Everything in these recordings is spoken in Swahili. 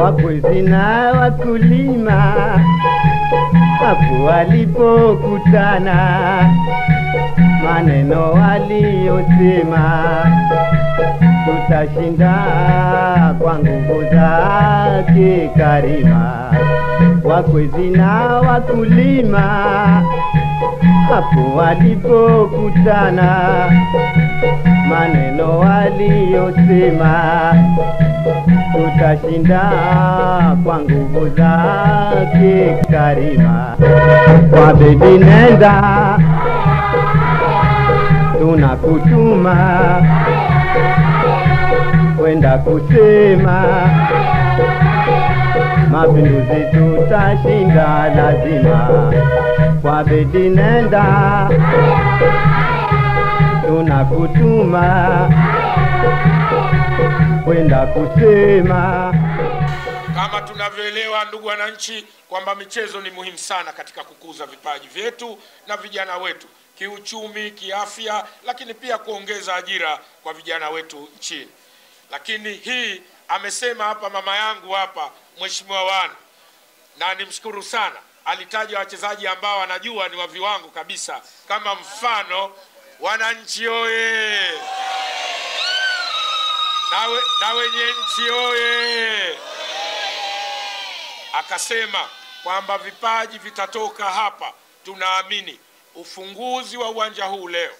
wakwezi na wakulima hapo walipokutana, maneno waliyosema tutashinda kwa nguvu zake Karima. Wakwezi na wakulima hapo walipokutana, maneno waliyosema tutashinda kwa nguvu zake Karima. Kwa bebi nenda tunakutuma kwenda kusema mapinduzi tutashinda lazima. Kwa bebi nenda tunakutuma kwenda kusema. Kama tunavyoelewa ndugu wananchi kwamba michezo ni muhimu sana katika kukuza vipaji vyetu na vijana wetu kiuchumi, kiafya, lakini pia kuongeza ajira kwa vijana wetu nchini. Lakini hii amesema hapa mama yangu hapa Mheshimiwa Wanu, na nimshukuru sana, alitaja wachezaji ambao anajua ni wa viwango kabisa, kama mfano wananchi oye, na wenye nchi oye. Akasema kwamba vipaji vitatoka hapa. Tunaamini ufunguzi wa uwanja huu leo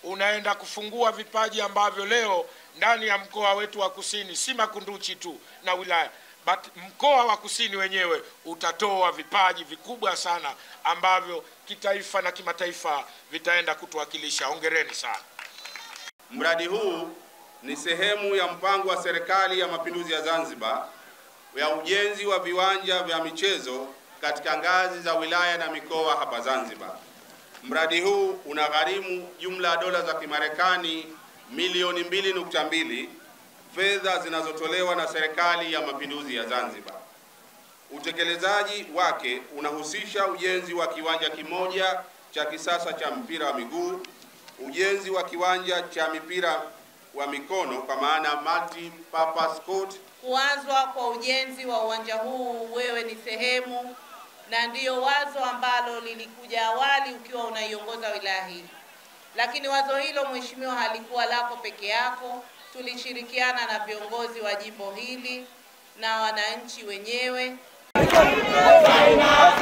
unaenda kufungua vipaji ambavyo leo ndani ya mkoa wetu wa Kusini, si Makunduchi tu na wilaya, but mkoa wa Kusini wenyewe utatoa vipaji vikubwa sana ambavyo kitaifa na kimataifa vitaenda kutuwakilisha. Hongereni sana. Mradi huu ni sehemu ya mpango wa Serikali ya Mapinduzi ya Zanzibar ya ujenzi wa viwanja vya michezo katika ngazi za wilaya na mikoa hapa Zanzibar. Mradi huu unagharimu jumla ya dola za Kimarekani milioni 2.2, fedha zinazotolewa na Serikali ya Mapinduzi ya Zanzibar. Utekelezaji wake unahusisha ujenzi wa kiwanja kimoja cha kisasa cha mpira wa miguu, ujenzi wa kiwanja cha mipira wa mikono kwa maana multi-purpose court. Kuanzwa kwa ujenzi wa uwanja huu wewe ni sehemu, na ndiyo wazo ambalo lilikuja awali ukiwa unaiongoza wilaya hii. Lakini wazo hilo mheshimiwa halikuwa lako peke yako, tulishirikiana na viongozi wa jimbo hili na wananchi wenyewe. Zaina